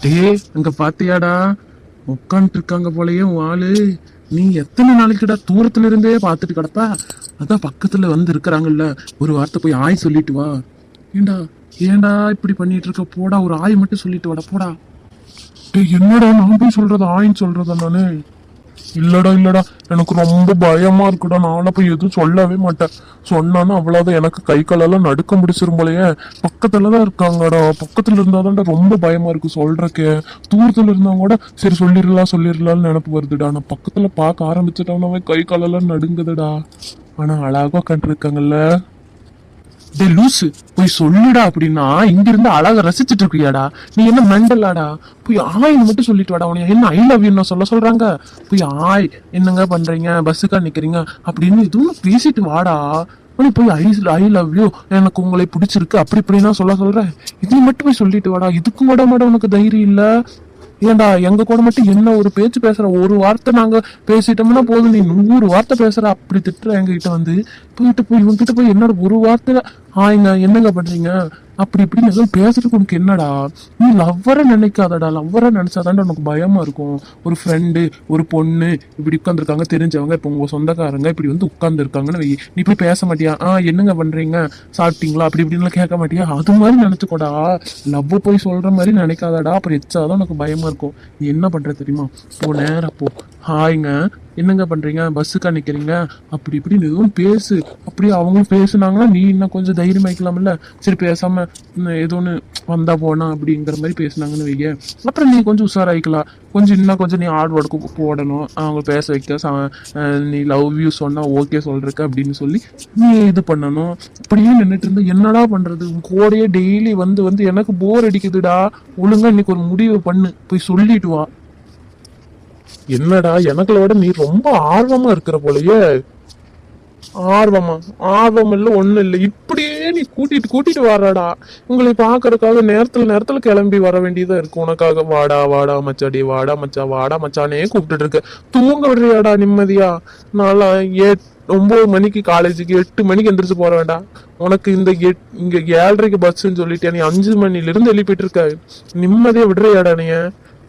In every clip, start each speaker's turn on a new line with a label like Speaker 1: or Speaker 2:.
Speaker 1: அங்க பாத்தியாடா, உட்காந்துட்டு இருக்காங்க போலயே உன் ஆளு. நீ எத்தனை நாளைக்குடா தூரத்துல இருந்தே பாத்துட்டு கிடப்ப? அதான் பக்கத்துல வந்து இருக்கிறாங்கல்ல, ஒரு வார்த்தை போய் ஆய் சொல்லிட்டு வா. ஏண்டா ஏண்டா இப்படி பண்ணிட்டு இருக்க? போடா, ஒரு ஆய் மட்டும் சொல்லிட்டு வாடா, போடா. என்னடா நான் போய் சொல்றதா ஆயின்னு சொல்றதா நானு? இல்லடா எனக்கு ரொம்ப பயமா இருக்குடா. நானும் போய் எதுவும் சொல்லவே மாட்டேன். சொன்னாலும் அவ்வளவுதான், எனக்கு கை காலெல்லாம் நடுக்க முடிச்சிரும் போலயே. பக்கத்துலதான் இருக்காங்கடா, பக்கத்துல இருந்தாதான்டா ரொம்ப பயமா இருக்கு சொல்றக்கே. தூரத்துல இருந்தாங்க கூட சரி சொல்லிடலாம்னு நினைப்பு வருதுடா. நான் பக்கத்துல பார்க்க ஆரம்பிச்சிட்டோம்னாவே கை காலெல்லாம் நடுங்குதுடா. ஆனா அழகா கண்டிருக்காங்கல்ல. டே லூசு, போய் சொல்லுடா. அப்படின்னா இங்க இருந்து அழகா ரசிச்சுட்டு இருக்கியாடா? நீ என்ன மெண்டலாடா? போய் ஆயின்னு மட்டும் சொல்லிட்டு வாடா. உனக்கு என்ன ஐ லவ் யூ சொல்றாங்க? போய் ஆய் என்னங்க பண்றீங்க, பஸ்ஸுக்கா நிக்கிறீங்க அப்படின்னு எதுவும் பேசிட்டு வாடா. உனக்கு போய் ஐ லவ் யூ, எனக்கு உங்களை பிடிச்சிருக்கு அப்படி இப்படின்னா சொல்றேன். இது மட்டும் போய் சொல்லிட்டு வாடா. இதுக்கும் கூட மாட உனக்கு தைரியம் இல்ல? ஏண்டா எங்க கூட மட்டும் என்ன ஒரு பேச்சு பேசுற? ஒரு வார்த்தை நாங்க பேசிட்டோம்னா போதும், நீ 100 வார்த்தை பேசுற. அப்படி திட்டுற எங்ககிட்ட வந்து. போய் இவங்கிட்ட போய் என்னோட ஒரு வார்த்தை ஆயிங்க என்னங்க பண்றீங்க அப்படி இப்படின்னு எதுவும் பேசுறதுக்கு உனக்கு என்னடா? நீ லவ்வரை நினைக்காதடா. லவ்வரை நினைச்சாதான்டா உனக்கு பயமா இருக்கும். ஒரு ஃப்ரெண்டு, ஒரு பொண்ணு இப்படி உட்காந்துருக்காங்க, தெரிஞ்சவங்க, இப்போ உங்க சொந்தக்காரங்க இப்படி வந்து உட்கார்ந்து இருக்காங்கன்னு வை. நீ போய் பேச மாட்டியா? என்னங்க பண்றீங்க, சாப்பிட்டீங்களா அப்படி இப்படின்லாம் கேட்க மாட்டியா? அது மாதிரி நினைச்சுக்கோடா. லவ் போய் சொல்ற மாதிரி நினைக்காதடா. அப்புறம் எச்சாதான் உனக்கு பயமா இருக்கும். நீ என்ன பண்ற தெரியுமா? நேரா போ. ஹாய்ங்க என்னங்க பண்றீங்க, பஸ்ஸுக்கா நிக்கிறீங்க அப்படி இப்படின்னு எதுவும் பேசு. அப்படியே அவங்களும் பேசுனாங்கன்னா நீ இன்னும் கொஞ்சம் தைரியம் ஆயிக்கலாம்ல. சரி பேசாம ஏதோ ஒன்று வந்தா போனா அப்படிங்கிற மாதிரி பேசுனாங்கன்னு வைக்க, அப்புறம் நீ கொஞ்சம் உஷாராயிக்கலாம். இன்னும் கொஞ்சம் நீ ஹார்ட் ஒர்க்கு போடணும். அவங்க பேச வைக்க, நீ லவ் யூ சொன்னா ஓகே சொல்றக்க அப்படின்னு சொல்லி நீ இது பண்ணணும். அப்படியே நின்றுட்டு இருந்தா என்னடா பண்றது? உன் கூடயே டெய்லி வந்து வந்து எனக்கு போர் அடிக்குதுடா. ஒழுங்கா இன்னைக்கு ஒரு முடிவு பண்ணு, போய் சொல்லிட்டு வா. என்னடா எனக்குள்ளோட நீ ரொம்ப ஆர்வமா இருக்கிற போலயே. ஆர்வம் இல்ல ஒண்ணு இல்ல, இப்படியே நீ கூட்டிட்டு வர்றடா. உங்களை பாக்குறதுக்காக நேரத்துல கிளம்பி வர வேண்டியதா இருக்கு. உனக்காக வாடா மச்சாடி, வாடா மச்சானே கூப்பிட்டு இருக்க. தூங்க விடுறியாடா நிம்மதியா? நாளா 9 மணிக்கு காலேஜுக்கு 8 மணிக்கு எந்திரிச்சு போற வேண்டாம் உனக்கு. இங்க 7:30க்கு பஸ்ன்னு சொல்லிட்டு நீ 5 மணில இருந்து எழுப்பிட்டு இருக்க. நிம்மதியா விடுறியாடா நீ?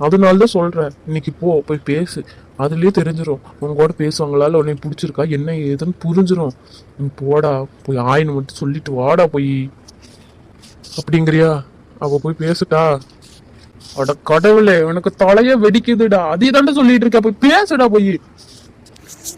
Speaker 1: அதனாலதான் சொல்றேன், இன்னைக்கு போய் பேசு. அதுலயே தெரிஞ்சிடும் உங்க கூட பேசுவாங்களால உன்னை பிடிச்சிருக்கா என்ன ஏதுன்னு புரிஞ்சிடும். நீ போடா, போய் ஆயின்னு மட்டும் சொல்லிட்டு வாடா போய். அப்படிங்கிறியா? அவ போய் பேசுட்டா. அட கடவுளே, உனக்கு தலைய வெடிக்குதுடா. அதே தாண்டா சொல்லிட்டு இருக்க, போய் பேசுடா போய்.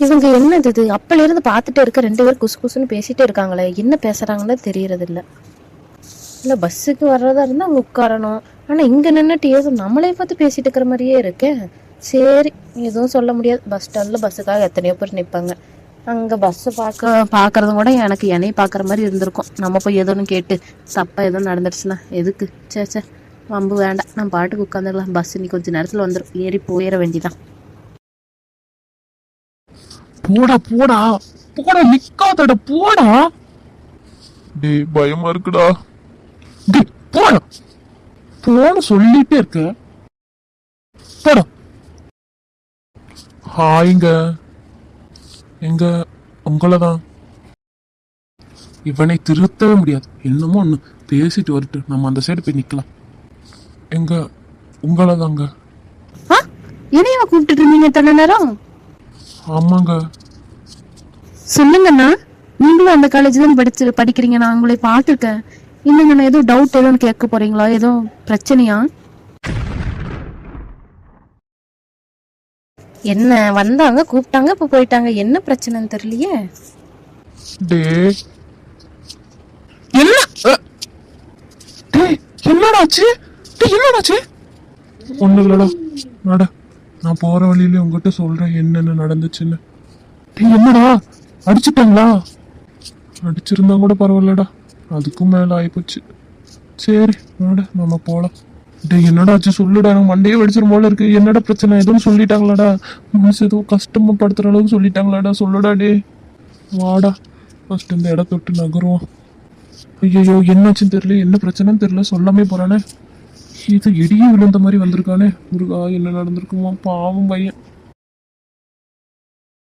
Speaker 2: இவங்க என்னது இது? அப்பல இருந்து பாத்துட்டே இருக்க 2 பேர் குசு குசுன்னு பேசிட்டே இருக்காங்களே, என்ன பேசுறாங்கன்னு தெரியறது இல்ல பஸ்ஸுக்கு வர்றதா இருந்தா அவங்க உட்காரணும். ஆனா இங்க நின்னுட்டு ஏதோ நம்மளே பார்த்து பேசிட்டு இருக்கிற மாதிரியே இருக்கேன். சரி, எதுவும் சொல்ல முடியாது. பஸ் ஸ்டாண்ட்ல பஸ்ஸுக்காக எத்தனையோ பேர் நிற்பாங்க. அங்க பஸ் பாக்குறதும் கூட எனக்கு என்னைய பாக்குற மாதிரி இருந்திருக்கும். நம்ம போய் ஏதோன்னு கேட்டு தப்பா ஏதோ நடந்துடுச்சுன்னா எதுக்கு? சே வம்பு வேண்டாம், நம்ம பாட்டுக்கு உட்காந்துடலாம். பஸ் இன்னைக்கு கொஞ்சம் நேரத்துல வந்துடும், ஏறி போயிட வேண்டியதான்.
Speaker 1: போடா நிக்காதடா, போடா. டேய் பயமா இருக்குடா. டேய் போடா, போன சொல்லிட்டே இருக்க. போடா. ஹாய்ங்க, எங்க உங்களதான். இவனை திருத்தவே முடியாது. என்னமோ ஒண்ணு பேசிட்டு வரட்டு, நம்ம அந்த சைடு போய் நிக்கலாம். எங்க உங்களதாங்க.
Speaker 2: என்னைய கூப்பிட்டு இருந்தீங்க தன்ன நேரம்?
Speaker 1: ஆமாங்க.
Speaker 2: சொல்லுங்கண்ணா, நீங்களும் அந்த காலேஜ் தான் படிக்கிறீங்க, நான் உங்களை பார்த்துருக்கேன். இல்லைங்கண்ணா, ஏதோ டவுட் எதுவும் கேட்க போறீங்களா? ஏதோ பிரச்சனையா? என்ன வந்தாங்க, கூப்பிட்டாங்க, இப்ப போயிட்டாங்க. என்ன பிரச்சனைன்னு தெரியலையே.
Speaker 1: என்னடாச்சு? ஒண்ணு இல்லடா, நட. நான் போற வழியில உங்ககிட்ட சொல்றேன் என்னென்ன நடந்துச்சுன்னு. என்னடா அடிச்சுட்டாங்களா? அடிச்சிருந்தா கூட பரவாயில்லடா, அதுக்கும் மேல ஆயிப்போச்சு. சரி நட, நம்ம போலாம். என்னடா ஆச்சு சொல்லுடா, எனக்கு மண்டையே வெடிச்சிரும் போல இருக்கு. என்னடா பிரச்சனை? எதுவும் சொல்லிட்டாங்களாடா? மனசு எதுவும் கஷ்டப்படுத்துற அளவுக்கு சொல்லிட்டாங்களாடா? சொல்லுடா. வாடா, ஃபர்ஸ்ட் இந்த இடத்த விட்டு நகருவோம். ஐயோ என்னாச்சுன்னு தெரியல, என்ன பிரச்சனைன்னு தெரியல, சொல்லாமே போறானே. இது இடியே விழுந்த மாதிரி வந்திருக்கானே. முருகா, என்ன நடந்திருக்குமா? பாவம் பையன்.